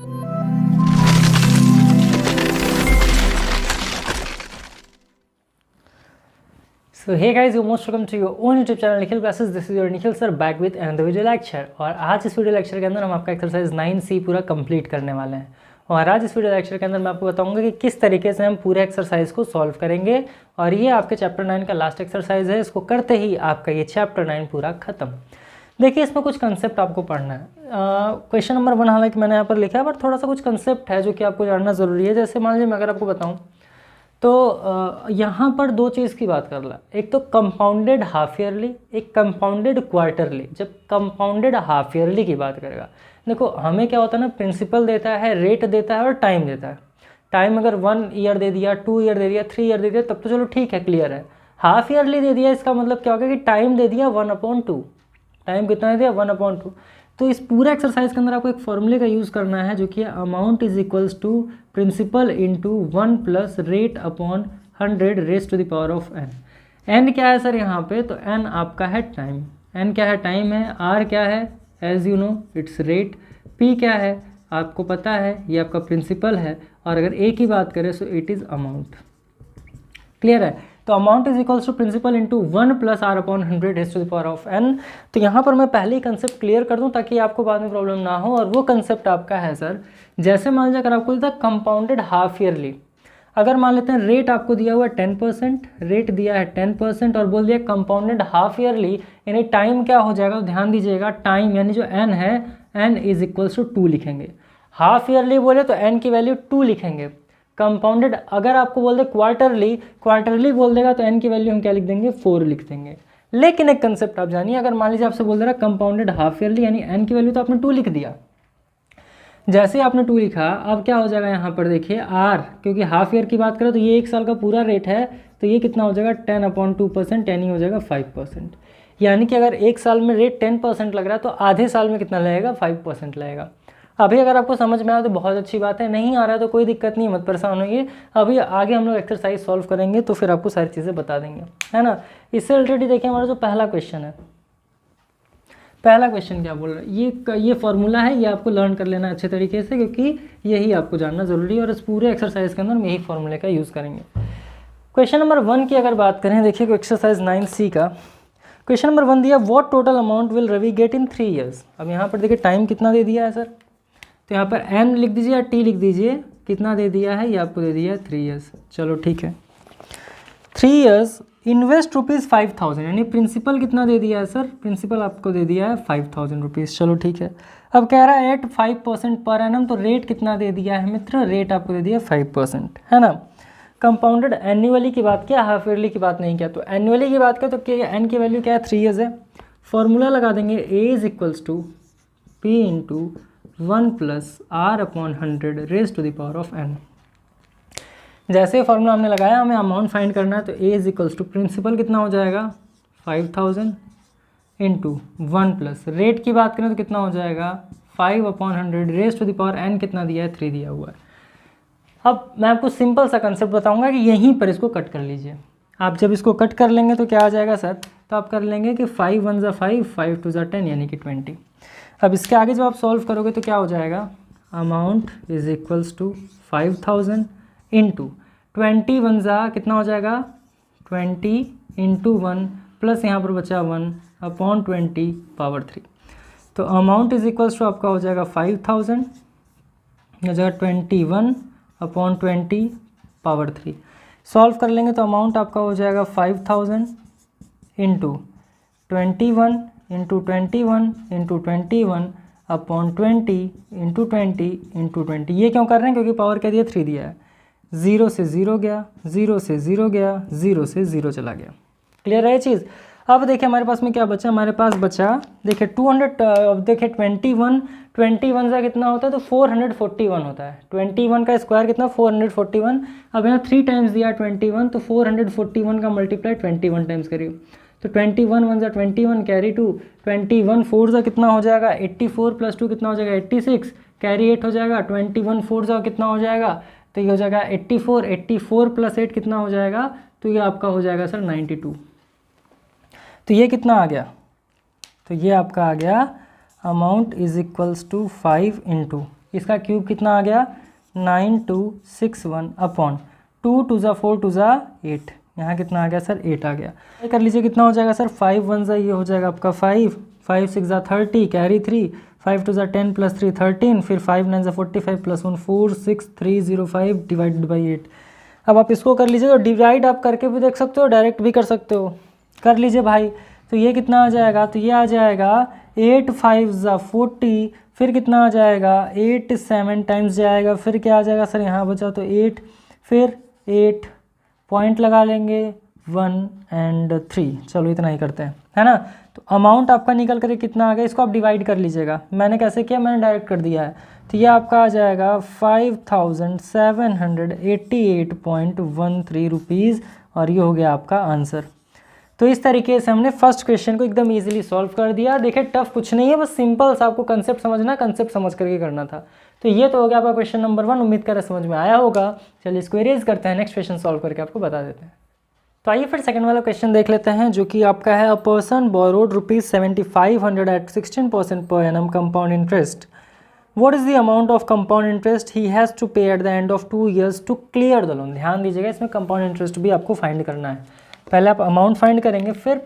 So hey guys, you're most welcome to your own YouTube channel Nikhil Classes. This is your Nikhil sir back with another video lecture. और आज इस video lecture के अंदर हम आपका exercise 9C पूरा complete करने वाले हैं। और आज इस वीडियो लेक्चर के अंदर मैं आपको बताऊंगा कि किस तरीके से हम पूरे एक्सरसाइज को सॉल्व करेंगे। और ये आपके चैप्टर 9 का लास्ट एक्सरसाइज है। इसको करते ही आपका ये चैप्टर 9 पूरा खत्म। देखिए, इसमें कुछ कंसेप्ट आपको पढ़ना है। क्वेश्चन नंबर 1 हालांकि मैंने यहाँ पर लिखा है, बट थोड़ा सा कुछ कंसेप्ट है जो कि आपको जानना ज़रूरी है। जैसे मान लीजिए मैं अगर आपको बताऊँ तो यहाँ पर दो चीज़ की बात कर ला। एक तो कंपाउंडेड हाफ ईयरली, एक कंपाउंडेड क्वार्टरली। जब कंपाउंडेड हाफ ईयरली की बात करेगा, देखो हमें क्या होता है ना, प्रिंसिपल देता है, रेट देता है और टाइम देता है। टाइम अगर 1 ईयर दे दिया, 2 ईयर दे दिया, 3 ईयर दे दिया, तब तो चलो ठीक है, क्लियर है। हाफ ईयरली दे दिया, इसका मतलब क्या होगा कि टाइम दे दिया 1/2। टाइम कितना दे दिया 1/2। तो इस पूरे एक्सरसाइज के अंदर आपको एक फॉर्मूले का यूज़ करना है जो कि amount is equals to principal into 1 plus rate upon 100 raise to the power of n। n क्या है सर यहाँ पे, तो n आपका है टाइम। n क्या है, टाइम है। r क्या है, as you know it's rate. p क्या है, आपको पता है, ये आपका प्रिंसिपल है। और अगर a की बात करें so it is amount. Clear है। तो amount is equals to principal into 1 plus are upon 100 raise to the power of n। तो यहाँ पर मैं पहले ही कंसेप्ट क्लियर कर दूँ ताकि आपको बाद में प्रॉब्लम ना हो। और वो कंसेप्ट आपका है सर, जैसे मान लीजिए अगर आपको देता है कंपाउंडेड हाफ ईयरली, अगर मान लेते हैं रेट आपको दिया हुआ है 10%, रेट दिया है 10% और बोल दिया कंपाउंडेड हाफ ईयरली, यानी टाइम क्या हो जाएगा, तो ध्यान दीजिएगा, टाइम यानी जो n है, n इज इक्वल्स टू 2 लिखेंगे। हाफ ईयरली बोले तो n की वैल्यू 2 लिखेंगे। कंपाउंडेड अगर आपको बोल दे क्वार्टरली, क्वार्टरली बोल देगा तो n की वैल्यू हम क्या लिख देंगे, 4 लिख देंगे। लेकिन एक कंसेप्ट आप जानिए, अगर मान लीजिए आपसे बोल दे रहा कंपाउंडेड हाफ ईयरली यानी n की वैल्यू तो आपने 2 लिख दिया। जैसे आपने 2 लिखा, अब क्या हो जाएगा यहाँ पर देखिए r, क्योंकि हाफ ईयर की बात करें तो ये 1 साल का पूरा रेट है, तो ये कितना हो जाएगा 10/2%, 10 ही हो जाएगा 5%। यानी कि अगर 1 साल में रेट 10% लग रहा है तो आधे साल में कितना लगेगा, 5% लगेगा। अभी अगर आपको समझ में आया तो बहुत अच्छी बात है, नहीं आ रहा है तो कोई दिक्कत नहीं, मत परेशान होइए। अभी आगे हम लोग एक्सरसाइज सॉल्व करेंगे तो फिर आपको सारी चीज़ें बता देंगे, है ना। इससे रिलेटेड देखिए हमारा जो पहला क्वेश्चन है, पहला क्वेश्चन क्या बोल रहा है, ये फॉर्मूला है, ये आपको लर्न कर लेना अच्छे तरीके से, क्योंकि यही आपको जानना ज़रूरी है। और इस पूरे एक्सरसाइज के अंदर हम यही फॉर्मूले का यूज़ करेंगे। क्वेश्चन नंबर 1 की अगर बात करें, देखिए एक्सरसाइज 9C का क्वेश्चन नंबर 1 दिया, what total amount will Ravi get in 3 years. अब यहाँ पर देखिए टाइम कितना दे दिया है सर, तो यहाँ पर n लिख दीजिए या t लिख दीजिए, कितना दे दिया है, ये आपको दे दिया है 3 ईयर्स। चलो ठीक है, 3 ईयर्स, इन्वेस्ट ₹5000, यानी प्रिंसिपल कितना दे दिया है सर, प्रिंसिपल आपको दे दिया है 5000 रुपीज़। चलो ठीक है, अब कह रहा है एट 5% पर एनम, तो रेट कितना दे दिया है मित्र, रेट आपको दे दिया 5%, है ना। कंपाउंडेड एनुअली की बात किया, हाफ ईयरली की बात नहीं किया। तो एनुअली की बात करें तो क्या एन की वैल्यू क्या है, 3 ईयर्स है। फॉर्मूला लगा देंगे, A is equals to P into 1 plus are upon 100 raise to the power of n। जैसे फॉर्मूला हमने लगाया, हमें अमाउंट फाइंड करना है, तो a is equals to principal कितना हो जाएगा 5000 इंटू 1 प्लस रेट की बात करें तो कितना हो जाएगा 5/100 raise to the power n, कितना दिया है 3 दिया हुआ है। अब मैं आपको सिंपल सा कंसेप्ट बताऊंगा कि यहीं पर इसको कट कर लीजिए। आप जब इसको कट कर लेंगे तो क्या आ जाएगा सर, तो आप कर लेंगे कि 5 1 ज़ा 5, 5 2 ज़ा 10, यानी कि 20। अब इसके आगे जब आप सॉल्व करोगे तो क्या हो जाएगा, amount is equals to 5000 into 20 1 ज़ा कितना हो जाएगा 20 इंटू 1 प्लस यहाँ पर बचा 1 अपॉन 20 पावर 3। तो अमाउंट इज इक्वल्स टू आपका हो जाएगा 5000 हो जाएगा 21 अपॉन 20 पावर 3। सॉल्व कर लेंगे तो अमाउंट आपका हो जाएगा 5000 into 21 into 21 into 21 upon 20 into 20 into 20। ये क्यों कर रहे हैं, क्योंकि पावर क्या दिया 3 दिया है। 0 से 0 गया, 0 से 0 गया, 0 से 0 चला गया। क्लियर है ये चीज़। अब देखिए हमारे पास में क्या बचा, हमारे पास बचा देखिए 200, देखिए 21 का कितना होता है, तो 441 होता है। 21 का स्क्वायर कितना 441। अब यहाँ 3 टाइम्स दिया 21, तो 441 का मल्टीप्लाई 21 टाइम्स करिए, तो 21 1 ज़ा 21 कैरी 2, 21 4 ज़ा कितना हो जाएगा 84 प्लस 2 कितना हो जाएगा 86, कैरी 8 हो जाएगा, 21 4 ज़ा कितना हो जाएगा, तो ये हो जाएगा 84, 84 प्लस 8 कितना हो जाएगा, तो ये आपका हो जाएगा सर 92। तो ये कितना आ गया, तो ये आपका आ गया amount is equals to 5 into इसका क्यूब कितना आ गया 9261 अपॉन 2 2 ज़ा 4 2 ज़ा 8, यहाँ कितना आ गया सर 8 आ गया। ये कर लीजिए कितना हो जाएगा सर 5 1 ज़ा ये हो जाएगा आपका 5 5 6 ज़ा 30 कैरी 3 5 2 ज़ा 10 प्लस 3 13 फिर 5 9 ज़ा 45 प्लस 1 4 6 3 0 5 डिवाइडेड बाई 8। अब आप इसको कर लीजिए, तो डिवाइड आप करके भी देख सकते हो, डायरेक्ट भी कर सकते हो, कर लीजिए भाई। तो ये कितना आ जाएगा, तो ये आ जाएगा 8 5 ज़ा 40 फिर कितना आ जाएगा 8 7 टाइम्स जाएगा, फिर क्या आ जाएगा सर यहाँ बचा तो 8 फिर 8 पॉइंट लगा लेंगे 1 एंड 3, चलो इतना ही करते हैं, है ना। तो अमाउंट आपका निकल कर कितना आ गया, इसको आप डिवाइड कर लीजिएगा। मैंने कैसे किया, मैंने डायरेक्ट कर दिया है। तो ये आपका आ जाएगा 5788.13 रुपीज़ और ये हो गया आपका आंसर। तो इस तरीके से हमने फर्स्ट क्वेश्चन को एकदम इजीली सॉल्व कर दिया। देखिए टफ कुछ नहीं है, बस सिंपल सा आपको कंसेप्ट समझना, कंसेप्ट समझ करके करना था। तो ये तो हो गया आपका क्वेश्चन नंबर 1, उम्मीद करें समझ में आया होगा। चलिए इसको इरेज करते हैं, नेक्स्ट क्वेश्चन सॉल्व करके आपको बता देते हैं। तो आइए फिर सेकंड वाला क्वेश्चन देख लेते हैं, जो कि आपका है a person borrowed ₹7500 at 16% per annum compound interest. What is the amount of compound interest he has to pay at the end of 2 years to clear the loan? ध्यान दीजिएगा, इसमें कंपाउंड इंटरेस्ट भी आपको फाइंड करना है। पहले आप amount find करेंगे, फिर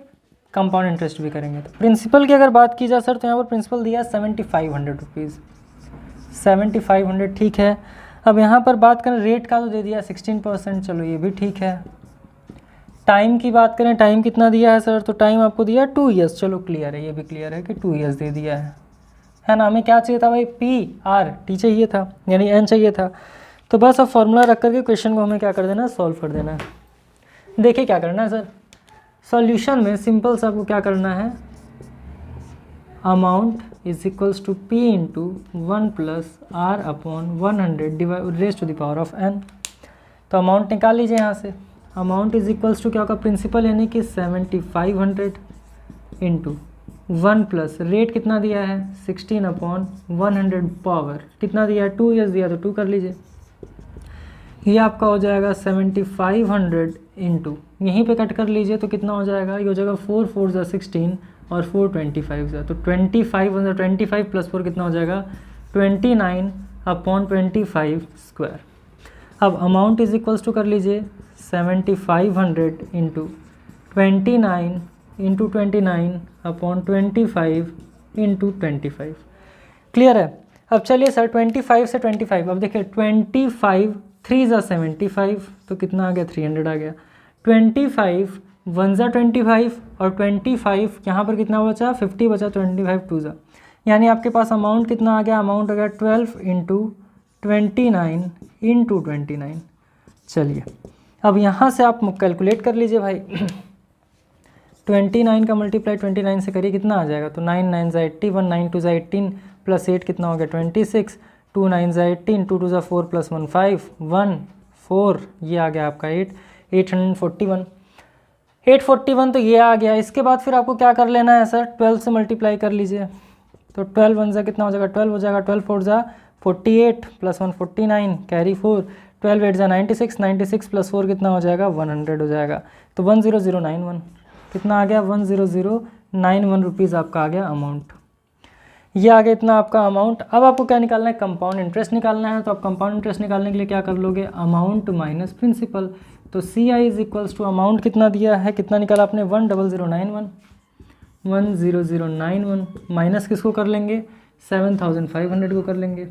कंपाउंड इंटरेस्ट भी करेंगे। तो प्रिंसिपल की अगर बात की जाए सर, तो यहाँ पर प्रिंसिपल दिया 7500 रुपीज़, 7500 ठीक है। अब यहाँ पर बात करें रेट का, तो दे दिया 16%, चलो ये भी ठीक है। टाइम की बात करें, टाइम कितना दिया है सर, तो टाइम आपको दिया 2 ईयर्स, चलो क्लियर है, ये भी क्लियर है कि 2 ईयर्स दे दिया है ना। हमें क्या चाहिए था भाई, PR चाहिए था, यानी N चाहिए था। तो बस अब फॉर्मूला रख करके क्वेश्चन को हमें क्या कर देना है, सॉल्व कर देना है। देखिए क्या करना है सर, सॉल्यूशन में सिंपल सा आपको क्या करना है, amount is equals to P into 1 plus R upon 100 raise to the power of N। तो अमाउंट निकाल लीजिए यहाँ से। अमाउंट इज इक्वल्स टू क्या होगा, प्रिंसिपल यानी कि 7500 इंटू 1 प्लस रेट कितना दिया है 16 अपॉन 100 पावर कितना दिया है 2 ईयर्स दिया, तो 2 कर लीजिए। ये आपका हो जाएगा 7500 इंटू, यहीं पे कट कर लीजिए तो कितना हो जाएगा, ये हो जाएगा 4 4 ज़ा 16 और 4 25 ज़ा, तो 25 प्लस 4 कितना हो जाएगा 29 अपॉन 25 स्क्वायर। अब अमाउंट इज इक्वल्स टू कर लीजिए 7500 into 29 into 29 upon 25 into 25। Clear है। अब चलिए सर 25 से 25, अब देखिए 25 3 ज़ा 75, तो कितना आ गया 300 आ गया। 25 1 ज़ा 25 और 25 यहाँ पर कितना बचा 50 बचा, 25 2 ज़ा, यानी आपके पास अमाउंट कितना आ गया, अमाउंट आ गया 12 इंटू 29 इंटू 29। चलिए अब यहाँ से आप कैलकुलेट कर लीजिए भाई 29 का मल्टीप्लाई 29 से करिए कितना आ जाएगा, तो 9 9 ज़ा 81, 9 2 ज़ा 18 प्लस 8 कितना हो गया 26, 2 9 ज़ा 18, 2 2 ज़ा 4 प्लस 1 5 1 4, ये आ गया आपका 841 तो ये आ गया। इसके बाद फिर आपको क्या कर लेना है सर, 12 से मल्टीप्लाई कर लीजिए, तो 12 1 ज़ा कितना हो जाएगा 12 हो जाएगा, 12 4 ज़ा 48 प्लस 1 49 कैरी 4, 12 8 ज़ा 96, 96 प्लस 4 कितना हो जाएगा 100 हो जाएगा, तो 10091 कितना आ गया 10091 रुपीज़ आपका आ गया अमाउंट। ये आ गया इतना आपका अमाउंट। अब आपको क्या निकालना है, कंपाउंड इंटरेस्ट निकालना है। तो आप कंपाउंड इंटरेस्ट निकालने के लिए क्या कर लोगे, अमाउंट माइनस प्रिंसिपल। तो CI is equals to amount कितना दिया है, कितना निकाला आपने 10091 माइनस किसको कर लेंगे 7500 को कर लेंगे।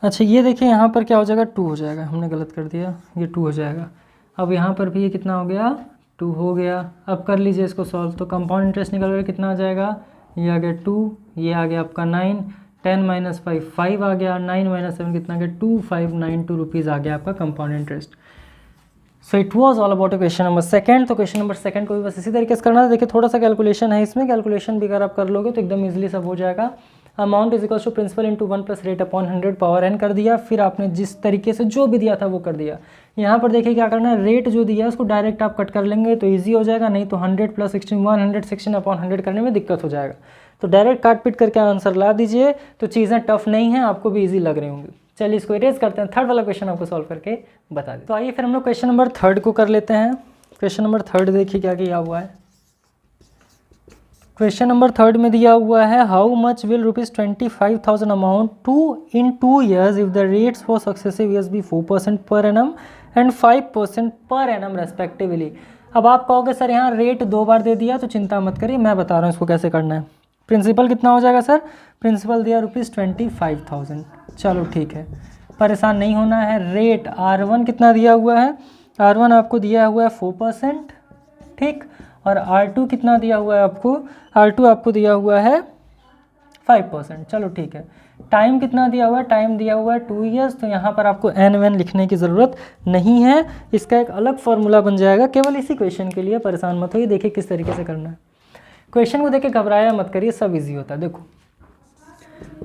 अच्छा ये देखिए यहाँ पर क्या हो जाएगा 2 हो जाएगा, हमने गलत कर दिया, ये 2 हो जाएगा। अब यहाँ पर भी ये कितना हो गया 2 हो गया। अब कर लीजिए इसको सॉल्व, तो कंपाउंड इंटरेस्ट निकल कर कितना आ जाएगा, ये आ गया 2, ये आ गया आपका 9, 10 माइनस 5 5 आ गया, 9 माइनस 7 कितना आ गया 2592 रुपीज़ आ गया आपका compound interest. So it was all about question number second. तो क्वेश्चन नंबर सेकंड को भी बस इसी तरीके से करना है। देखिए थोड़ा सा कैलकुलेशन है इसमें, कैलकुलेशन भी अगर आप कर लोगे तो एकदम इजीली सब हो जाएगा। Amount is equal to principal into 1 plus rate upon 100 power n कर दिया, फिर आपने जिस तरीके से जो भी दिया था वो कर दिया। यहाँ पर देखिए क्या करना है, रेट जो दिया है उसको डायरेक्ट आप कट कर लेंगे तो ईजी हो जाएगा, नहीं तो 100 प्लस 16 116 अपॉन 100 करने में दिक्कत हो जाएगा। तो डायरेक्ट काट पीट करके आंसर ला दीजिए, तो चीज़ें टफ नहीं हैं, आपको भी ईजी लग रही होंगी। चलिए इसको इरेज करते हैं, थर्ड वाला क्वेश्चन आपको सॉल्व करके बता दें। तो आइए फिर हम लोग क्वेश्चन नंबर थर्ड को कर लेते हैं। क्वेश्चन नंबर थर्ड देखिए क्या किया हुआ है। क्वेश्चन नंबर 3 में दिया हुआ है how much will ₹25,000 amount to in 2 years if the rates for successive years be 4% per annum and 5% per annum respectively. अब आप कहोगे सर यहाँ रेट 2 बार दे दिया तो चिंता मत करिए, मैं बता रहा हूँ इसको कैसे करना है। प्रिंसिपल कितना हो जाएगा सर? प्रिंसिपल दिया ₹25,000। चलो ठीक है, परेशान नहीं होना है। रेट R1 कितना दिया हुआ है? R1 आपको दिया हुआ है 4%, ठीक। और R2 कितना दिया हुआ है आपको? R2 आपको दिया हुआ है 5%। चलो ठीक है। टाइम कितना दिया हुआ है? टाइम दिया हुआ है 2 years, तो यहाँ पर आपको n लिखने की ज़रूरत नहीं है। इसका एक अलग फॉर्मूला बन जाएगा केवल इसी क्वेश्चन के लिए। परेशान मत होइए, देखिए किस तरीके से करना है। क्वेश्चन को देख के घबराया मत करिए, सब इजी होता है। देखो,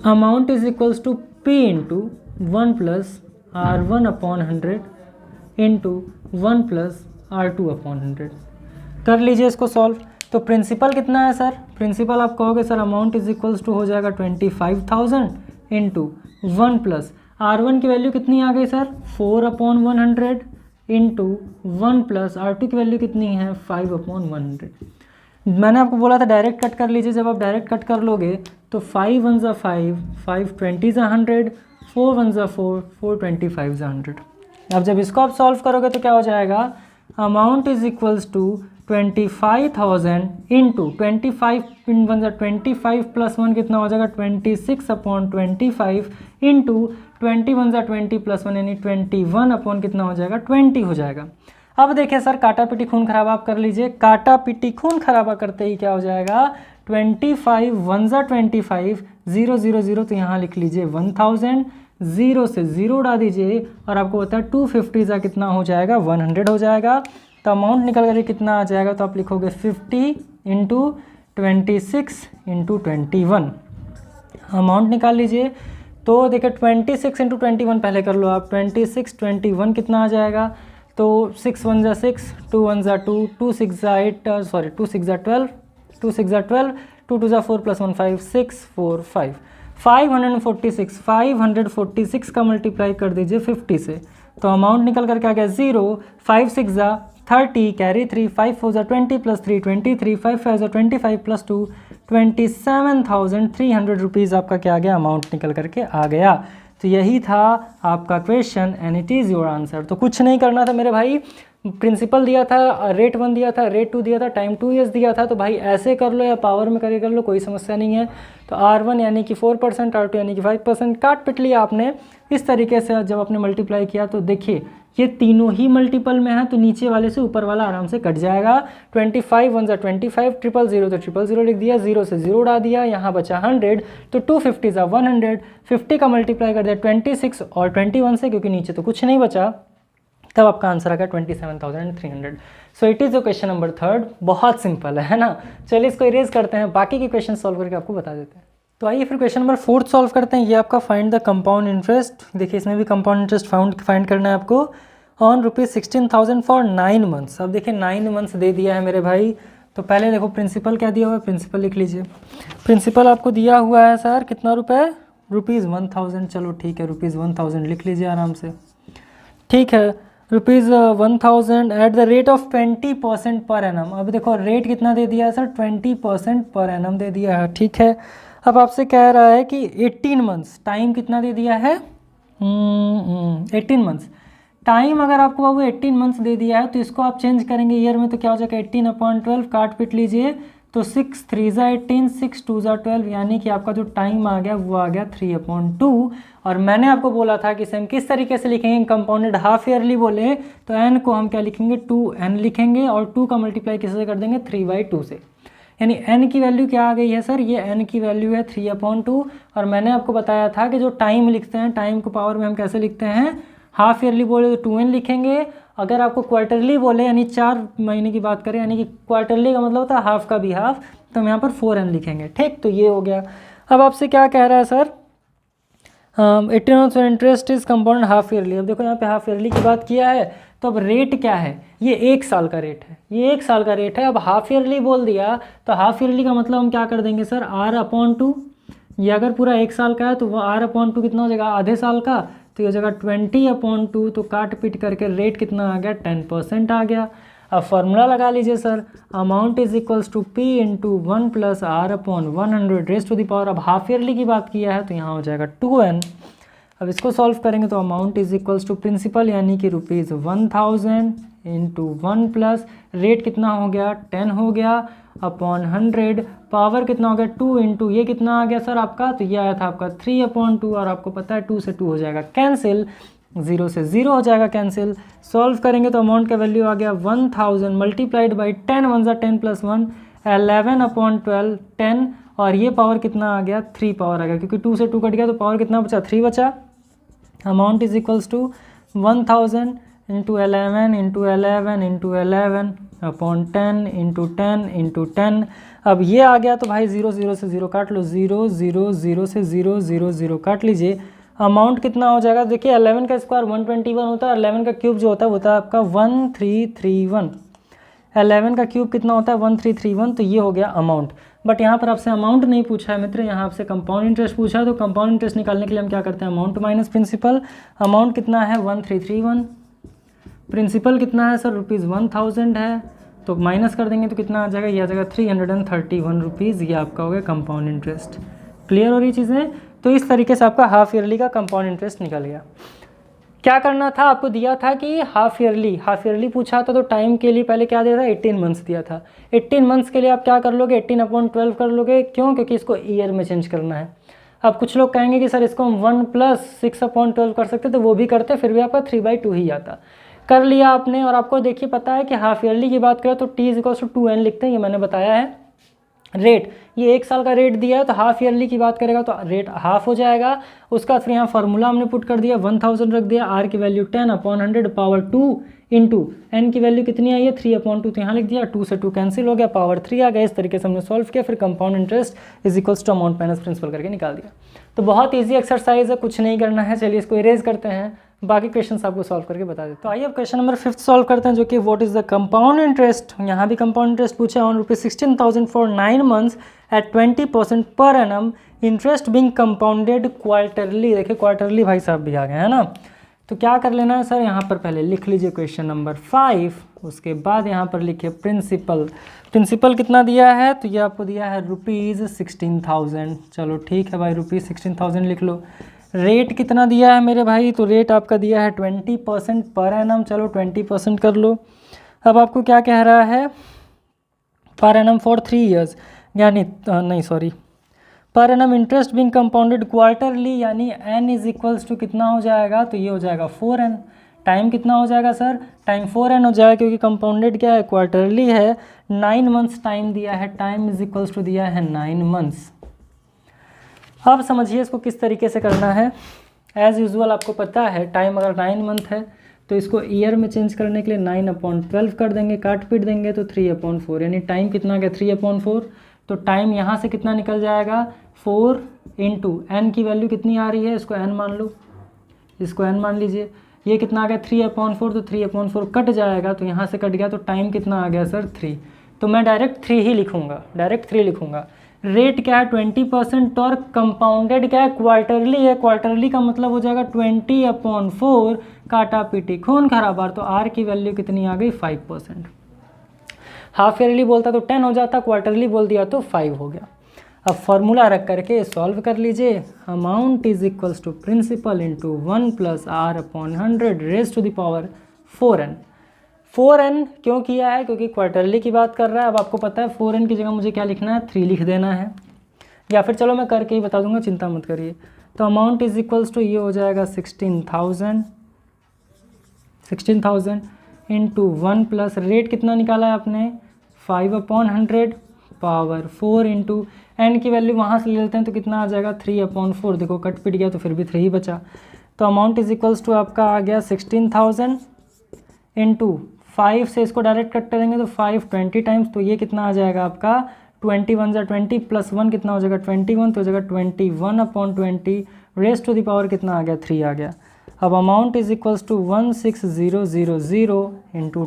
amount is equals to P into 1 plus R1 upon 100 into 1 plus R2 upon 100। कर लीजिए इसको सॉल्व। तो प्रिंसिपल कितना है सर? प्रिंसिपल आप कहोगे sir amount is equals to हो जाएगा 25,000 इंटू 1 प्लस R1 की वैल्यू कितनी आ गई सर? 4/100 इंटू 1 प्लस R2 की वैल्यू कितनी है? 5/100। मैंने आपको बोला था डायरेक्ट कट कर लीजिए। जब आप डायरेक्ट कट कर लोगे तो 5 1 ज़ा 5, 5 20 ज़ा 100, 4 1 ज़ा 4, 4 25 ज़ा 100। अब जब इसको आप सॉल्व करोगे तो क्या हो जाएगा? Amount is equals to 25,000 into 25 in 1 ज़ा 25 प्लस 1 कितना हो जाएगा? 26/25 इंटू 21 ज़ा 20 प्लस 1 यानी 21 अपॉन कितना हो जाएगा? 20 हो जाएगा। अब देखिए सर, काटा पिटी खून खराबा आप कर लीजिए। काटा पिटी खून खराबा करते ही क्या हो जाएगा? 25 1 ज़ा 25, 0 0 0, तो यहाँ लिख लीजिए 1000, 0 से 0 उड़ा दीजिए और आपको पता है 250 ज़ा कितना हो जाएगा? 100 हो जाएगा। तो अमाउंट निकल कर कितना आ जाएगा? तो आप लिखोगे 50 इंटू 26 इंटू 21। अमाउंट निकाल लीजिए। तो देखिए 26 इंटू 21 पहले कर लो आप। 26 21 कितना आ जाएगा? तो 6 1 ज़ा 6, 2 1 ज़ा 2, 2 6 ज़ा 8, 2 6 ज़ा 12, 2 6 ज़ा 12, 2 2 ज़ा 4 प्लस 1 5, 6 4 5, 546। 546 का मल्टीप्लाई कर दीजिए 50 से, तो अमाउंट निकल कर क्या गया? 0। 5 6 ज़ा 30, कैरी 3, 5 4 ज़ा 20 प्लस 3 23, 5 5 ज़ा 25 प्लस 2 27,300 रुपीज़ आपका क्या आ गया? अमाउंट निकल करके आ गया। तो यही था आपका question and it is your answer. तो कुछ नहीं करना था मेरे भाई। प्रिंसिपल दिया था, रेट 1 दिया था, रेट 2 दिया था, टाइम 2 years दिया था, तो भाई ऐसे कर लो या पावर में करके कर लो, कोई समस्या नहीं है। तो R1 यानी कि 4%, R2 यानी कि 5%, काट पिट लिया आपने। इस तरीके से जब आपने मल्टीप्लाई किया तो देखिए ये तीनों ही मल्टीपल में है, तो नीचे वाले से ऊपर वाला आराम से कट जाएगा। 25 1 ज़ा 25, 0 0 तो 0 लिख दिया, 0 से 0 उड़ा दिया, यहाँ बचा 100, तो 250 ज़ा 100, 50 का मल्टीप्लाई कर दिया 26 और 21 से, क्योंकि नीचे तो कुछ नहीं बचा, तब आपका आंसर आ गया 27,300। सो it is the question number 3। बहुत सिंपल है ना। चलिए इसको इरेज करते हैं, बाकी के क्वेश्चन सॉल्व करके आपको बता देते हैं। तो आइए फिर क्वेश्चन नंबर 4 सॉल्व करते हैं। ये आपका फाइंड द कंपाउंड इंटरेस्ट। देखिए इसमें भी कंपाउंड इंटरेस्ट फाइंड करना है आपको ऑन ₹16,000 फॉर 9 months। अब देखिए 9 months दे दिया है मेरे भाई। तो पहले देखो प्रिंसिपल क्या दिया हुआ है, प्रिंसिपल लिख लीजिए। प्रिंसिपल आपको दिया हुआ है सर कितना रुपए? ₹1000। चलो ठीक है, ₹1000 लिख लीजिए आराम से। ठीक है, ₹1000 at the rate of 20% per annum. अब देखो रेट कितना दे दिया है सर? 20% पर एनम दे दिया है। ठीक है, अब आपसे कह रहा है कि 18 months, टाइम कितना दे दिया है? 18 months। टाइम अगर आपको बाबू 18 months दे दिया है तो इसको आप चेंज करेंगे ईयर में, तो क्या हो जाएगा? 18/12, काट पिट लीजिए, तो 6 3 ज़ा 18, 6 2 ज़ा 12, यानी कि आपका जो टाइम आ गया वो आ गया 3/2। और मैंने आपको बोला था कि सेम किस तरीके से लिखेंगे? कंपाउंडेड हाफ ईयरली बोले तो n को हम क्या लिखेंगे? 2n लिखेंगे, और 2 का मल्टीप्लाई किससे कर देंगे? 3/2 से। यानी n की वैल्यू क्या आ गई है सर? ये n की वैल्यू है 3/2। और मैंने आपको बताया था कि जो टाइम लिखते हैं, टाइम को पावर में हम कैसे लिखते हैं? हाफ ईयरली बोले तो 2n लिखेंगे। अगर आपको क्वार्टरली बोले यानी 4 महीने की बात करें, यानी कि क्वार्टरली का मतलब होता है हाफ का भी हाफ, तो हम यहाँ पर 4n लिखेंगे। ठीक, तो ये हो गया। अब आपसे क्या कह रहा है sir? 18 months interest is compound half yearly. अब देखो यहाँ पे हाफ ईयरली की बात किया है, तो अब रेट क्या है? ये 1 साल का रेट है, ये 1 साल का रेट है। अब हाफ ईयरली बोल दिया तो हाफ ईयरली का मतलब हम क्या कर देंगे सर? R/2। ये अगर पूरा 1 साल का है तो वो R/2 कितना हो जाएगा? आधे साल का, तो ये हो जाएगा 20/2। तो काट पीट करके रेट कितना आ गया? 10% आ गया। अब फॉर्मूला लगा लीजिए sir, amount is equals to P into 1 plus are upon 100 raised to the power. अब हाफ ईयरली की बात किया है तो यहाँ हो जाएगा 2n। अब इसको सॉल्व करेंगे तो amount is equals to principal यानी कि ₹1000 इंटू 1 प्लस रेट कितना हो गया 10 हो गया अपॉन 100, पावर कितना हो गया 2 इंटू ये कितना आ गया सर आपका, तो ये आया था आपका 3/2 और आपको पता है 2 से 2 हो जाएगा कैंसिल, 0 से 0 हो जाएगा कैंसिल। सॉल्व करेंगे तो अमाउंट का वैल्यू आ गया 1000 मल्टीप्लाइड बाई 10 1 ज़ा 10 प्लस 1 11/12 10 और ये पावर कितना आ गया 3 पावर आ गया, क्योंकि 2 से 2 कट गया तो पावर कितना बचा 3 बचा। Amount is equals to 1000 into 11 into 11 into 11 upon 10 into 10 into 10। अब ये आ गया तो भाई 0 0 से 0 काट लो, 0 0 0 से 0 0 0 काट लीजिए। अमाउंट कितना हो जाएगा, देखिए 11 का स्क्वायर 121 होता है, 11 का क्यूब जो होता है वो होता है आपका 1331। 11 का क्यूब कितना होता है 1331, तो ये हो गया अमाउंट। बट यहाँ पर आपसे अमाउंट नहीं पूछा है मित्र, यहाँ आपसे कंपाउंड इंटरेस्ट पूछा है। तो कंपाउंड इंटरेस्ट निकालने के लिए हम क्या करते हैं, अमाउंट माइनस प्रिंसिपल। अमाउंट कितना है 1331, प्रिंसिपल कितना है सर ₹1000 है, तो माइनस कर देंगे तो कितना आ जाएगा, ये आ जाएगा 331 रुपीज़। ये आपका हो गया कंपाउंड इंटरेस्ट। क्लियर हो रही चीज़ें। तो इस तरीके से आपका हाफ ईयरली का कंपाउंड इंटरेस्ट निकल गया। क्या करना था, आपको दिया था कि हाफ ईयरली पूछा था, तो टाइम के लिए पहले क्या दिया था 18 मंथ्स दिया था। 18 मंथ्स के लिए आप क्या कर लोगे 18/12 कर लोगे, क्यों, क्योंकि इसको ईयर में चेंज करना है। अब कुछ लोग कहेंगे कि सर इसको हम 1 प्लस 6/12 कर सकते, तो वो भी करते, फिर भी आपका 3/2 ही आता। कर लिया आपने। और आपको देखिए पता है कि हाफ ईयरली की बात करें तो T=2n लिखते हैं, ये मैंने बताया है। रेट, ये 1 साल का रेट दिया है, तो हाफ ईयरली की बात करेगा तो रेट हाफ हो जाएगा। उसका फिर यहाँ फार्मूला हमने पुट कर दिया, 1000 रख दिया, आर की वैल्यू 10/100 पावर 2 इंटू एन की वैल्यू कितनी आई है 3/2, तो यहाँ लिख दिया, 2 से 2 कैंसिल हो गया, पावर 3 आ गया। इस तरीके से हमने सॉल्व किया, फिर compound interest is equals to amount minus principal करके निकाल दिया। तो बहुत ईजी एक्सरसाइज है, कुछ नहीं करना है। चलिए इसको इरेज करते हैं, बाकी क्वेश्चन आपको सॉल्व करके बता देते हैं। तो आइए अब क्वेश्चन नंबर 5 सॉल्व करते हैं, जो कि what is the compound interest. यहाँ भी कंपाउंड इंटरेस्ट पूछा on ₹16,000 for 9 months at 20% per annum, interest being compounded quarterly. देखिए क्वार्टरली भाई साहब भी आ गए, है ना। तो क्या कर लेना है सर, यहाँ पर पहले लिख लीजिए क्वेश्चन नंबर 5, उसके बाद यहाँ पर लिखिए प्रिंसिपल। प्रिंसिपल कितना दिया है, तो ये आपको दिया है ₹16,000। चलो ठीक है भाई, ₹16,000 लिख लो। रेट कितना दिया है मेरे भाई, तो रेट आपका दिया है 20% पर एनम। चलो 20% कर लो। अब आपको क्या कह रहा है, पर एनम फॉर 3 ईयर्स, यानी नहीं sorry, per annum interest being compounded quarterly, यानी n इज इक्वल्स टू कितना हो जाएगा, तो ये हो जाएगा 4n। टाइम कितना हो जाएगा सर, टाइम 4n हो जाएगा, क्योंकि कंपाउंडेड क्या है क्वार्टरली है। 9 मंथ्स टाइम दिया है, टाइम इज इक्वल्स टू दिया है 9 मंथ्स। अब समझिए इसको किस तरीके से करना है। एज़ यूजुअल आपको पता है टाइम अगर 9 मंथ है तो इसको ईयर में चेंज करने के लिए 9/12 कर देंगे, काट पीट देंगे तो 3/4, यानी टाइम कितना आ गया 3/4। तो टाइम यहाँ से कितना निकल जाएगा 4 इंटू एन की वैल्यू कितनी आ रही है, इसको एन मान लो, इसको एन मान लीजिए। ये कितना आ गया 3/4, तो 3/4 कट जाएगा, तो यहाँ से कट गया, तो टाइम कितना आ गया सर 3। तो मैं डायरेक्ट 3 ही लिखूँगा, डायरेक्ट 3 लिखूँगा। रेट क्या है 20% और कंपाउंडेड क्या है क्वार्टरली है। क्वार्टरली का मतलब हो जाएगा 20/4, काटा पीटी खून खराबार, तो आर की वैल्यू कितनी आ गई 5%। हाफ ईयरली बोलता तो 10 हो जाता, क्वार्टरली बोल दिया तो 5 हो गया। अब फॉर्मूला रख करके सॉल्व कर लीजिए। Amount is equals to principal into 1 plus are upon 100 raise to the power 4n। 4n क्यों किया है, क्योंकि क्वार्टरली की बात कर रहा है। अब आपको पता है 4n की जगह मुझे क्या लिखना है 3 लिख देना है, या फिर चलो मैं करके ही बता दूंगा, चिंता मत करिए। तो अमाउंट इज इक्वल्स टू ये हो जाएगा 16,000 इंटू 1 प्लस रेट कितना निकाला है आपने 5/100 पावर 4 इंटू एन की वैल्यू वहाँ से ले लेते हैं तो कितना आ जाएगा 3/4। देखो कट पिट गया तो फिर भी 3 ही बचा। तो अमाउंट इज इक्वल्स टू आपका आ गया 16,000 इंटू 5 से इसको डायरेक्ट कट करेंगे तो 5 20 टाइम्स, तो ये कितना आ जाएगा आपका 21 = 20 प्लस 1 कितना हो जाएगा 21, तो हो जाएगा 21/20 रेज टू द पावर कितना आ गया 3 आ गया। अब amount is equals to 16,000 into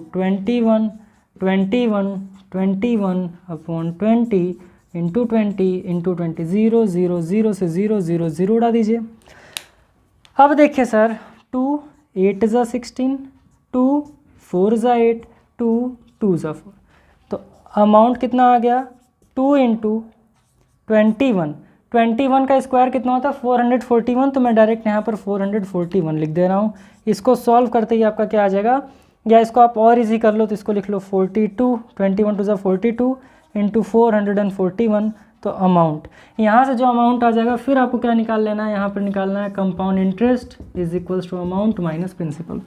21 upon 20 into 20 0 0 0 से 0 0 0 उड़ा दीजिए। अब देखिए सर 2 8 × 16, 2 4 × 8, 2 2 ज़ा 4, तो अमाउंट कितना आ गया 2 इंटू 21 का स्क्वायर कितना होता है 441, तो मैं डायरेक्ट यहाँ पर 441 लिख दे रहा हूँ। इसको सॉल्व करते ही आपका क्या आ जाएगा, या इसको आप और इजी कर लो तो इसको लिख लो 42, 21 टू ज़ा 42 इंटू 441, तो अमाउंट यहाँ से जो अमाउंट आ जाएगा फिर आपको क्या निकाल लेना है, यहाँ पर निकालना है compound interest is equals to amount minus principal.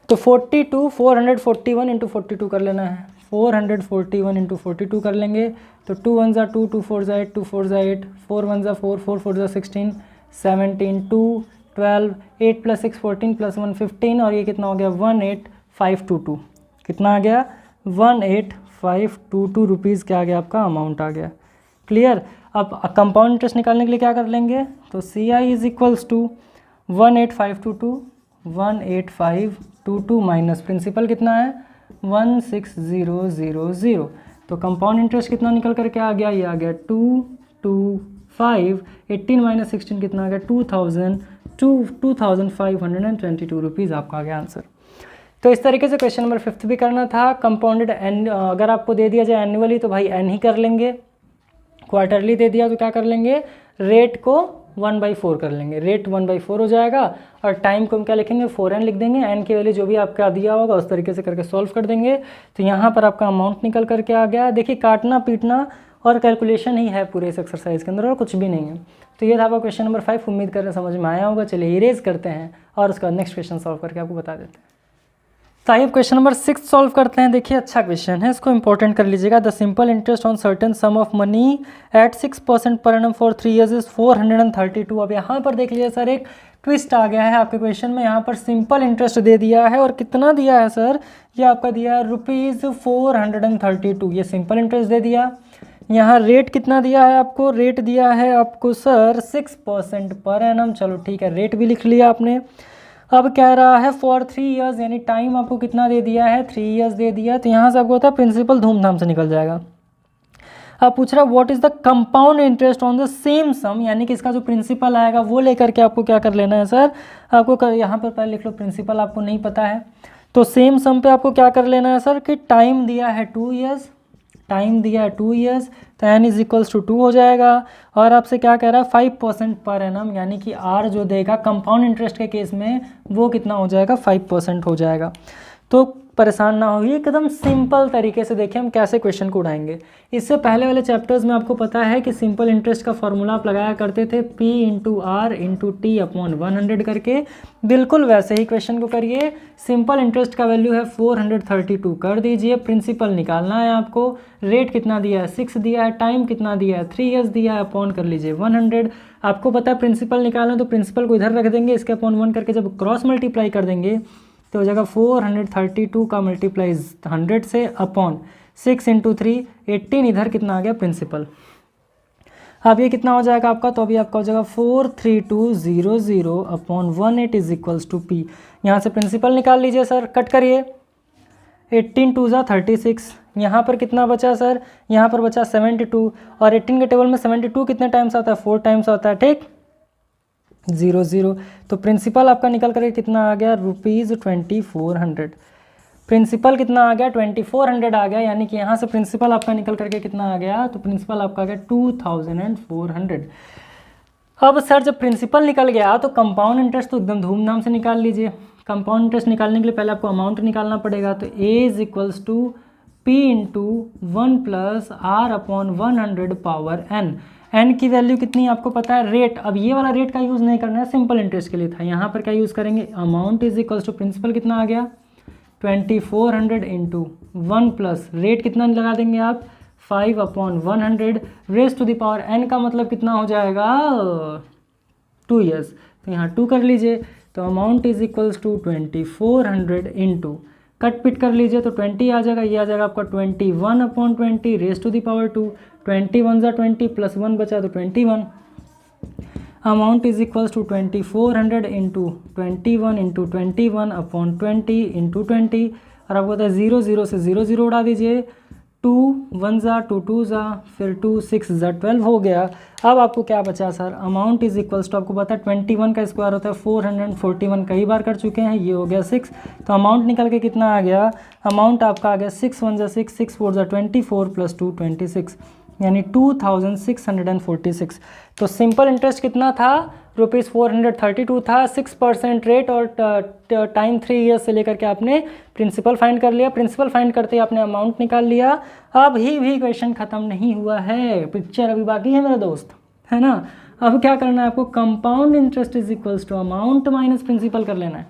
तो 441 इंटू 42 कर लेना है, 441 इंटू 42 कर लेंगे तो 2 1 ज़ा 2, 2 4 ज़ा 8, 2 4 ज़ा 8, 4 1 ज़ा 4, 4 4 ज़ा 16, 17, 2 12, 8 प्लस 6 14 प्लस 1 15, और ये कितना हो गया 18522, कितना आ गया 18522 रुपीज़ क्या आ गया आपका अमाउंट आ गया। क्लियर। अब कंपाउंड इंटरेस्ट निकालने के लिए क्या कर लेंगे, तो C I is equals to 18522 minus principal कितना है 16000, तो कंपाउंड इंटरेस्ट कितना निकल करके आ गया, ये आ गया 225, 18 माइनस 16 कितना आ गया 2522 रुपीज़ आपका आ गया आंसर। तो इस तरीके से क्वेश्चन नंबर 5 भी करना था। कंपाउंडेड एन अगर आपको दे दिया जाए एनुअली तो भाई एन ही कर लेंगे, क्वार्टरली दे दिया तो क्या कर लेंगे, रेट को 1/4 कर लेंगे, रेट 1/4 हो जाएगा, और टाइम को हम क्या लिखेंगे 4n लिख देंगे, एन की वैल्यू जो भी आपका दिया होगा उस तरीके से करके सॉल्व कर देंगे। तो यहाँ पर आपका अमाउंट निकल करके आ गया। देखिए काटना पीटना और कैलकुलेशन ही है पूरे इस एक्सरसाइज के अंदर, और कुछ भी नहीं है। तो ये था आपका क्वेश्चन नंबर 5, उम्मीद कर रहे समझ में आया होगा। चलिए इरेज करते हैं और उसका नेक्स्ट क्वेश्चन सॉल्व करके आपको बता देते हैं। तो आइए क्वेश्चन नंबर 6 सॉल्व करते हैं। देखिए अच्छा क्वेश्चन है, इसको इंपॉर्टेंट कर लीजिएगा। The simple interest on certain some of money at 6% per annum for 3 years is 432। अब यहाँ पर देख लीजिए सर, एक ट्विस्ट आ गया है आपके क्वेश्चन में। यहाँ पर सिंपल इंटरेस्ट दे दिया है, और कितना दिया है सर, ये आपका दिया है ₹432, ये सिंपल इंटरेस्ट दे दिया। यहाँ रेट कितना दिया है आपको, रेट दिया है आपको सर 6% पर एनम, चलो ठीक है रेट भी लिख लिया आपने। अब कह रहा है फॉर 3 ईयर्स, यानी टाइम आपको कितना दे दिया है 3 ईयर्स दे दिया, तो यहाँ से आपको होता है प्रिंसिपल धूमधाम से निकल जाएगा। अब पूछ रहा है what is the compound interest on the same sum, यानी कि इसका जो प्रिंसिपल आएगा वो लेकर के आपको क्या कर लेना है सर, आपको यहाँ पर पहले लिख लो, प्रिंसिपल आपको नहीं पता है तो सेम सम पे आपको क्या कर लेना है सर, कि टाइम दिया है 2 ईयर्स, टाइम दिया है 2 ईयर्स, तो n इज इक्वल्स टू 2 हो जाएगा। और आपसे क्या कह रहा है 5% पर एनम, यानी कि r जो देगा कंपाउंड इंटरेस्ट के केस में वो कितना हो जाएगा 5% हो जाएगा। तो परेशान ना होइए, एकदम सिंपल तरीके से देखिए हम कैसे क्वेश्चन को उठाएंगे। इससे पहले वाले चैप्टर्स में आपको पता है कि सिंपल इंटरेस्ट का फॉर्मूला आप लगाया करते थे P into R into T upon 100 करके, बिल्कुल वैसे ही क्वेश्चन को करिए। सिंपल इंटरेस्ट का वैल्यू है 432 कर दीजिए, प्रिंसिपल निकालना है आपको, रेट कितना दिया है 6 दिया है, टाइम कितना दिया है 3 ईयर्स दिया है, अपॉन कर लीजिए 100। आपको पता है प्रिंसिपल निकालना, तो प्रिंसिपल को इधर रख देंगे, इसके अपॉन 1 करके जब क्रॉस मल्टीप्लाई कर देंगे तो हो जाएगा 432 का मल्टीप्लाई 100 से अपॉन 6 इंटू 3 18, इधर कितना आ गया प्रिंसिपल। अब ये कितना हो जाएगा आपका, तो अभी आपका हो जाएगा 43200 upon 18 is equals to P. यहाँ से प्रिंसिपल निकाल लीजिए सर, कट करिए, 18 2 ज़ा 36, यहाँ पर कितना बचा सर, यहाँ पर बचा 72, और 18 के टेबल में 72 कितने टाइम्स आता है 4 टाइम्स आता है, ठीक 00। तो प्रिंसिपल आपका निकल करके कितना आ गया ₹2400, प्रिंसिपल कितना आ गया 2400 आ गया, यानी कि यहाँ से प्रिंसिपल आपका निकल करके कितना आ गया, तो प्रिंसिपल आपका आ गया 2400। अब सर जब प्रिंसिपल निकल गया तो कंपाउंड इंटरेस्ट तो एकदम धूमधाम से निकाल लीजिए। कंपाउंड इंटरेस्ट निकालने के लिए पहले आपको अमाउंट निकालना पड़ेगा, तो A is equals to P into 1 plus R upon 100 power n। n की वैल्यू कितनी आपको पता है, रेट। अब ये वाला रेट का यूज़ नहीं करना है, सिंपल इंटरेस्ट के लिए था। यहाँ पर क्या यूज़ करेंगे, amount is equals to principal कितना आ गया 2400 इंटू 1 प्लस रेट कितना लगा देंगे आप 5 upon 100 raise to the power n का मतलब कितना हो जाएगा 2 ईयर्स, तो यहाँ 2 कर लीजिए। तो amount is equals to 2400 into कट पिट कर लीजिए, तो 20 आ जाएगा, ये आ जाएगा आपका 21 upon 20 raise to the power 2, 21 ज़ा 20 प्लस 1 बचा तो 21। Amount is equals to 2400 into 21 into 21 upon 20 into 20, और आपको पता है 0 0 से 0 0 उड़ा दीजिए, 2 1 ज़ा 2 2 ज़ा फिर 2 6 ज़ा 12 हो गया। अब आपको क्या बचा sir, amount is equals to, आपको पता है 21 का स्क्वायर होता है 441, कई बार कर चुके हैं, ये हो गया 6। तो अमाउंट निकल के कितना आ गया, अमाउंट आपका आ गया 6 1 ज़ा 6 6 4 ज़ा 24 प्लस 2 26, यानी 2646। तो सिंपल इंटरेस्ट कितना था, ₹432 था, 6% रेट, और टाइम 3 ईयर्स से लेकर के आपने प्रिंसिपल फाइंड कर लिया। प्रिंसिपल फाइंड करते ही आपने अमाउंट निकाल लिया। अब ही भी क्वेश्चन ख़त्म नहीं हुआ है, पिक्चर अभी बाकी है मेरा दोस्त, है ना। अब क्या करना है आपको, compound interest is equals to amount minus principal कर लेना है।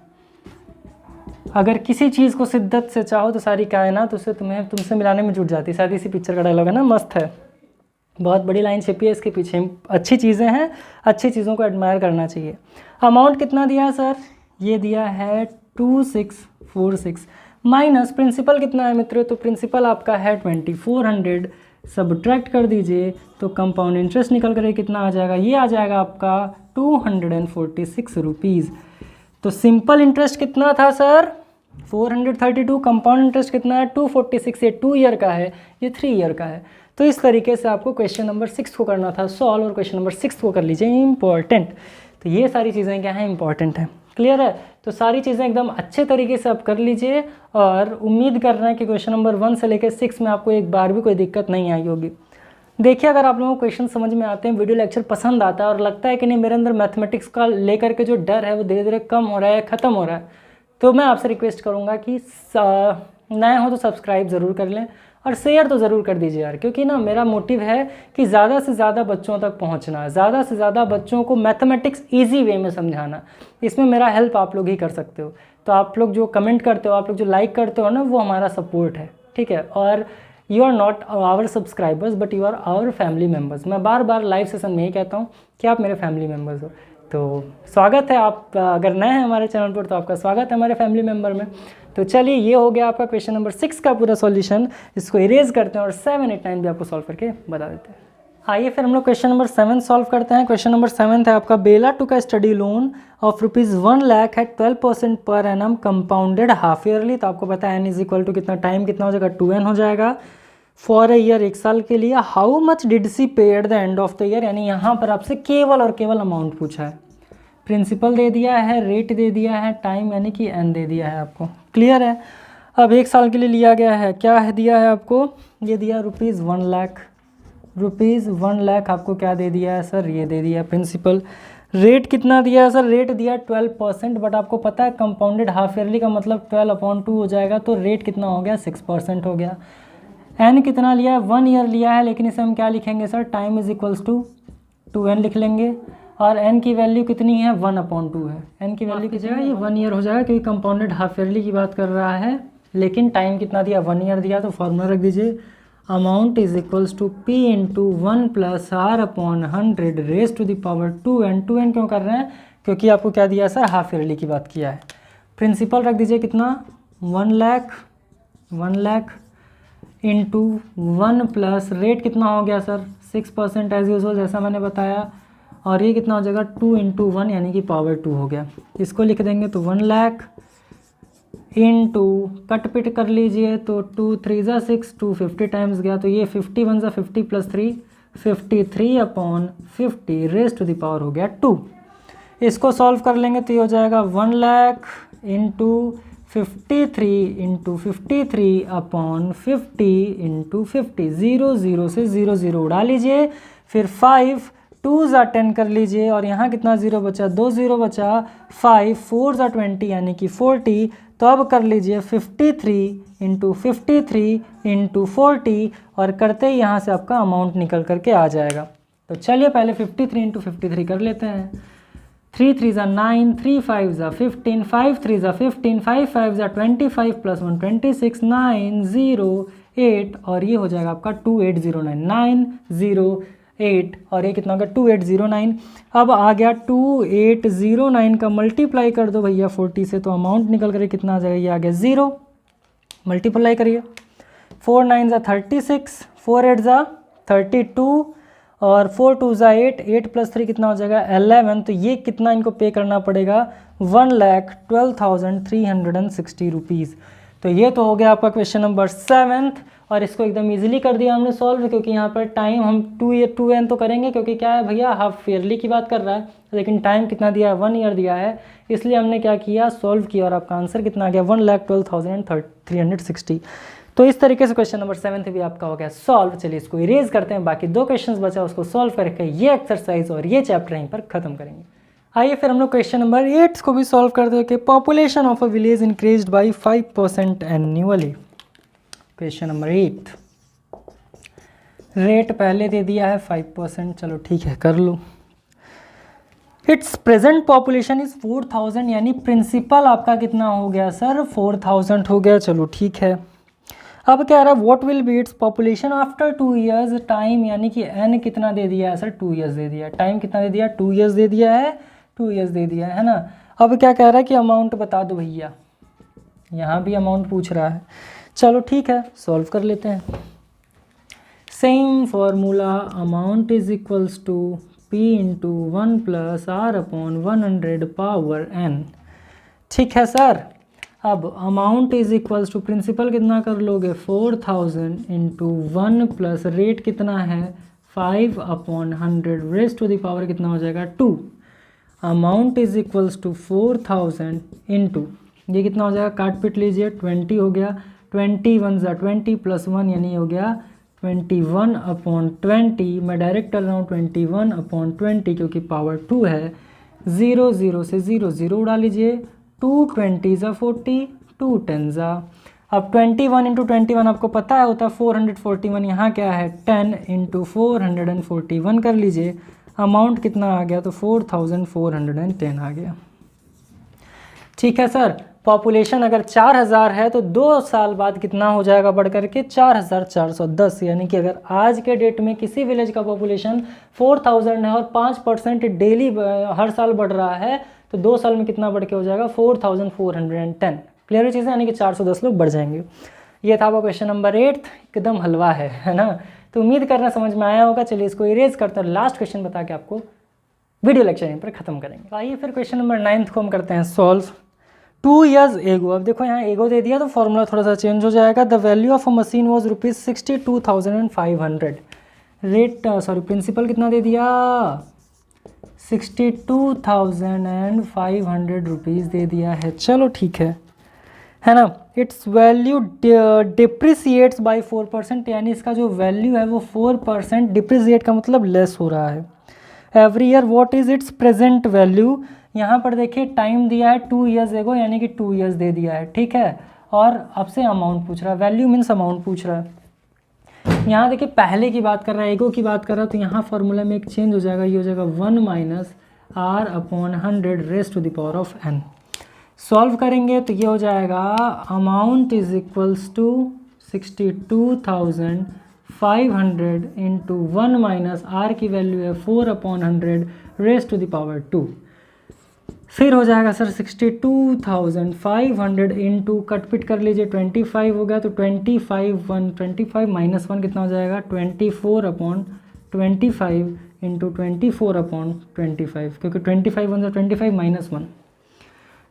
अगर किसी चीज़ को शिद्दत से चाहो तो सारी कायनात उसे तुमसे मिलाने में जुट जाती है, शायद इसी पिक्चर का डायलॉग है ना, मस्त है, बहुत बड़ी लाइन छिपी है इसके पीछे। अच्छी चीज़ें हैं, अच्छी चीज़ों को एडमायर करना चाहिए। अमाउंट कितना दिया है सर, ये दिया है 2646, माइनस प्रिंसिपल कितना है मित्रों, तो प्रिंसिपल आपका है 2400, सब्ट्रैक्ट कर दीजिए तो कंपाउंड इंटरेस्ट निकल कर कितना आ जाएगा, ये आ जाएगा आपका 246 रुपीज़। तो सिंपल इंटरेस्ट कितना था सर 432, कंपाउंड इंटरेस्ट कितना है 246, ये 2 ईयर का है, ये 3 ईयर का है। तो इस तरीके से आपको क्वेश्चन नंबर 6 को करना था सॉल्व, और क्वेश्चन नंबर 6 को कर लीजिए इंपॉर्टेंट। तो ये सारी चीज़ें क्या हैं, इंपॉर्टेंट है, क्लियर है। तो सारी चीज़ें एकदम अच्छे तरीके से आप कर लीजिए, और उम्मीद कर रहे हैं कि क्वेश्चन नंबर 1 से लेकर 6 में आपको एक बार भी कोई दिक्कत नहीं आई होगी। देखिए, अगर आप लोगों को क्वेश्चन समझ में आते हैं, वीडियो लेक्चर पसंद आता है और लगता है कि नहीं मेरे अंदर मैथमेटिक्स का लेकर के जो डर है वो धीरे धीरे कम हो रहा है, ख़त्म हो रहा है, तो मैं आपसे रिक्वेस्ट करूँगा कि नए हो तो सब्सक्राइब ज़रूर कर लें और शेयर तो ज़रूर कर दीजिए यार, क्योंकि ना मेरा मोटिव है कि ज़्यादा से ज़्यादा बच्चों तक पहुंचना, ज़्यादा से ज़्यादा बच्चों को मैथमेटिक्स इजी वे में समझाना। इसमें मेरा हेल्प आप लोग ही कर सकते हो। तो आप लोग जो कमेंट करते हो, आप लोग जो लाइक करते हो ना, वो हमारा सपोर्ट है, ठीक है। और you are not our subscribers but you are our family members. मैं बार बार लाइव सेशन में ही कहता हूँ कि आप मेरे फैमिली मेम्बर्स हो। तो स्वागत है, आप अगर नए हैं हमारे चैनल पर तो आपका स्वागत है हमारे फैमिली मेम्बर में। तो चलिए, ये हो गया आपका क्वेश्चन नंबर 6 का पूरा सॉल्यूशन। इसको इरेज करते हैं और 7, 8, 9 भी आपको सॉल्व करके बता देते हैं। आइए फिर हम लोग क्वेश्चन नंबर 7 सॉल्व करते हैं। क्वेश्चन नंबर 7 है आपका, Bella took a study loan of ₹1 lakh at 12% per annum compounded half yearly. तो आपको पता है एन इज इक्वल टू कितना, टाइम कितना हो जाएगा 2n हो जाएगा, फॉर अ ईयर, 1 साल के लिए। हाउ मच डिड सी पे at the end of the year, यानी यहाँ पर आपसे केवल और केवल अमाउंट पूछा है। प्रिंसिपल दे दिया है, रेट दे दिया है, टाइम यानी कि एन दे दिया है आपको, क्लियर है। अब 1 साल के लिए लिया गया है, क्या है दिया है आपको, ये दिया ₹1 लाख, ₹1 लाख आपको क्या दे दिया है सर, ये दे दिया प्रिंसिपल। रेट कितना दिया है सर, रेट दिया 12%, बट आपको पता है कंपाउंडेड हाफ ईयरली का मतलब 12/2 हो जाएगा, तो रेट कितना हो गया 6% हो गया। एन कितना लिया है, 1 ईयर लिया है, लेकिन इसे हम क्या लिखेंगे sir, time is equals to 2n लिख लेंगे, और n की वैल्यू कितनी है 1/2 है। n की वैल्यू की जगह ये 1 ईयर हो जाएगा, क्योंकि कंपाउंडेड हाफ ईयरली की बात कर रहा है, लेकिन टाइम कितना दिया 1 ईयर दिया। तो फॉर्मूला रख दीजिए, amount is equals to P × 1 + R/100 raise to the power 2n। 2n क्यों कर रहे हैं, क्योंकि आपको क्या दिया सर, हाफ ईयरली की बात किया है। प्रिंसिपल रख दीजिए कितना 1 लाख इंटू 1 प्लस रेट कितना हो गया सर 6% एज यूजुअल, जैसा मैंने बताया, और ये कितना हो जाएगा 2 × 1 यानी कि पावर 2 हो गया। इसको लिख देंगे तो 1 लाख इंटू, कट पिट कर लीजिए तो 2 3 ज़ा 6, 250 टाइम्स गया, तो ये 50 1 ज़ा 50 + 3 53/50 रेज टू द पावर हो गया 2। इसको सॉल्व कर लेंगे तो ये हो जाएगा 1 लाख इंटू 53 × 53/50 × 50, 0 0 से 0 0 उड़ा लीजिए, फिर 5 2 ज़ा 10 कर लीजिए, और यहाँ कितना 0 बचा, 2 0 बचा, 5 4 ज़ा 20 यानी कि 40। तो अब कर लीजिए 53 × 53 × 40, और करते ही यहाँ से आपका अमाउंट निकल करके आ जाएगा। तो चलिए पहले 53 × 53 कर लेते हैं। 3 3 ज़ा 9, 3 5 ज़ा 15, 5 3 ज़ा 15, 5 5 ज़ा 25 + 1 26, 9 0 8, और ये हो जाएगा आपका 2809, 908, और ये कितना होगा 2809। अब आ गया 2809 का मल्टीप्लाई कर दो भैया 40 से, तो अमाउंट निकल कर कितना आ जाएगा, ये आ गया 0, मल्टीप्लाई करिए, 4 9 ज़ा 36, 4 8 ज़ा 32, और 4 2 ज़ा 8, 8 + 3 कितना हो जाएगा 11। तो ये कितना इनको पे करना पड़ेगा 1,12,360 रुपीज़। तो ये तो हो गया आपका क्वेश्चन नंबर 7, और इसको एकदम इजीली कर दिया हमने सॉल्व, क्योंकि यहाँ पर टाइम हम 2n तो करेंगे, क्योंकि क्या है भैया हाफ ईयरली की बात कर रहा है, लेकिन टाइम कितना दिया है 1 ईयर दिया है, इसलिए हमने क्या किया सॉल्व किया और आपका आंसर कितना आ गया 1,12,360। तो इस तरीके से क्वेश्चन नंबर 7 भी आपका हो गया सॉल्व। चलिए इसको इरेज करते हैं, बाकी 2 क्वेश्चंस बचा उसको सॉल्व करके ये एक्सरसाइज और ये चैप्टर यहीं पर खत्म करेंगे। आइए फिर हम लोग क्वेश्चन नंबर 8 को भी सॉल्व करते हैं कि population of a village increased by 5% annually. Question number 8, rate पहले दे दिया है 5%, चलो ठीक है कर लो। इट्स प्रेजेंट पॉपुलेशन इज 4000, यानी प्रिंसिपल आपका कितना हो गया सर 4000 हो गया, चलो ठीक है। अब क्या रहा है what will be its population after 2 years, time यानी कि n कितना दे दिया है सर 2 ईयर्स दे दिया है, टाइम कितना दे दिया 2 ईयर्स दे दिया है, 2 ईयर्स दे दिया है ना। अब क्या कह रहा है कि अमाउंट बता दो भैया, यहाँ भी अमाउंट पूछ रहा है, चलो ठीक है सॉल्व कर लेते हैं। Same formula, amount is equals to p into 1 plus r upon 100 power n, ठीक है सर। अब amount is equals to principal कितना कर लोगे 4000 इंटू 1 प्लस रेट कितना है 5 upon 100 raised to the power कितना हो जाएगा 2। Amount is equals to 4000 into ये कितना हो जाएगा, काट पिट लीजिए 20 हो गया, 21 ज़ा 20 प्लस 1 यानी हो गया 21 अपॉन 20, मैं डायरेक्ट कर रहा हूँ 21 अपॉन 20 क्योंकि पावर 2 है, 0 0 से 0 0 उड़ा लीजिए, 2 20 ज़ा 40, 2 10 ज़ा। अब 21 इंटू 21 आपको पता है होता है 441, यहाँ क्या है 10 इंटू 441 कर लीजिए, अमाउंट कितना आ गया तो 4410 आ गया, ठीक है सर। पॉपुलेशन अगर 4000 है तो 2 साल बाद कितना हो जाएगा बढ़ करके 4410, यानी कि अगर आज के डेट में किसी विलेज का पॉपुलेशन 4000 है और 5% डेली हर साल बढ़ रहा है तो 2 साल में कितना बढ़ के हो जाएगा 4410। क्लियर चीज़ है, यानी कि 410 लोग बढ़ जाएंगे। ये था वो क्वेश्चन नंबर 8, एकदम हलवा है ना। तो उम्मीद करना समझ में आया होगा। चलिए इसको इरेज करते हैं, लास्ट क्वेश्चन बता के आपको वीडियो लेक्चर यहीं पर खत्म करेंगे। आइए फिर क्वेश्चन नंबर 9 को हम करते हैं सॉल्व। 2 years एगो, अब देखो यहाँ एगो दे दिया तो फॉर्मूला थोड़ा सा चेंज हो जाएगा। The value of a machine was ₹62,500, rate sorry principal कितना दे दिया 62,500 रुपीज़ दे दिया है, चलो ठीक है ना। इट्स वैल्यू डिप्रिसिएट्स बाय 4%, यानी इसका जो वैल्यू है वो 4% डिप्रिसिएट का मतलब लेस हो रहा है every year. What is it's present value, यहाँ पर देखिए टाइम दिया है 2 years एगो, यानी कि 2 years दे दिया है, ठीक है। और अब से अमाउंट पूछ रहा है, वैल्यू मीन्स अमाउंट पूछ रहा है। यहाँ देखिए पहले की बात कर रहा है, एगो की बात कर रहा है, तो यहाँ फॉर्मूला में एक चेंज हो जाएगा, ये हो जाएगा 1 minus r upon 100 raised to the power of n। Solve करेंगे तो ये हो जाएगा amount is equals to 62,500 into 1 minus r की वैल्यू है 4 upon 100 raised to the power 2। फिर हो जाएगा सर 62,500 इंटू कट पिट कर लीजिए 25 हो गया, तो 25 माइनस 1 कितना हो जाएगा 24 अपॉन 25 इंटू 24 अपॉन 25, क्योंकि 25 1 25 माइनस 1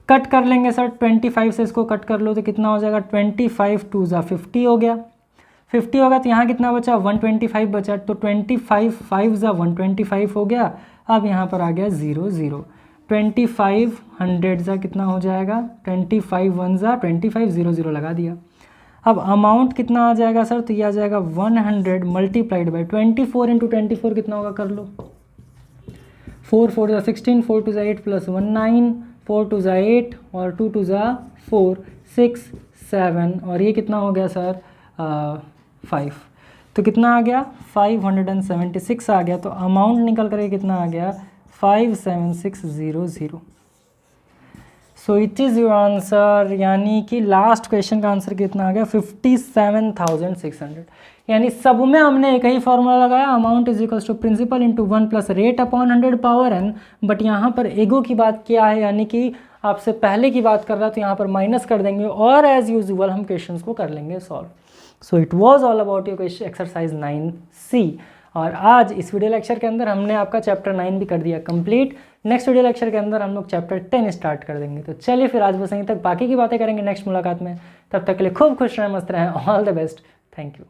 कट कर लेंगे सर। 25 से इसको कट कर लो तो कितना हो जाएगा 25 2 ज़ा 50 हो गया, 50 होगा तो यहाँ कितना बचा 125 बचा, तो 25 5 ज़ा 125 हो गया। अब यहाँ पर आ गया 0 0, 25 100 ज़ा कितना हो जाएगा 25 1 ज़ा 25 0 0 लगा दिया। अब अमाउंट कितना आ जाएगा सर, तो ये आ जाएगा 100 मल्टीप्लाइड बाई 24 इंटू 24 कितना होगा कर लो, 4 4 ज़ा 16, 4 2 ज़ा 8 प्लस 1 9, 4 2 ज़ा 8 और 2 2 ज़ा 4 6 7, और ये कितना हो गया सर 5, तो कितना आ गया 576 आ गया। तो अमाउंट निकल करके कितना आ गया 57600। सो इट इज़ योर आंसर, यानी कि लास्ट क्वेश्चन का आंसर कितना आ गया 57,600। यानी सब में हमने एक ही फॉर्मूला लगाया, amount is equals to principal into 1 plus rate upon 100 power n। But यहाँ पर एगो की बात क्या है, यानी कि आपसे पहले की बात कर रहा है, तो यहाँ पर माइनस कर देंगे और एज यूजुअल हम क्वेश्चंस को कर लेंगे solve. So it was all about your exercise 9C। और आज इस वीडियो लेक्चर के अंदर हमने आपका चैप्टर 9 भी कर दिया कंप्लीट। नेक्स्ट वीडियो लेक्चर के अंदर हम लोग चैप्टर 10 स्टार्ट कर देंगे। तो चलिए फिर आज बस यहीं तक, बाकी की बातें करेंगे नेक्स्ट मुलाकात में। तब तक के लिए खूब खुश रहें, मस्त रहें, all the best, thank you.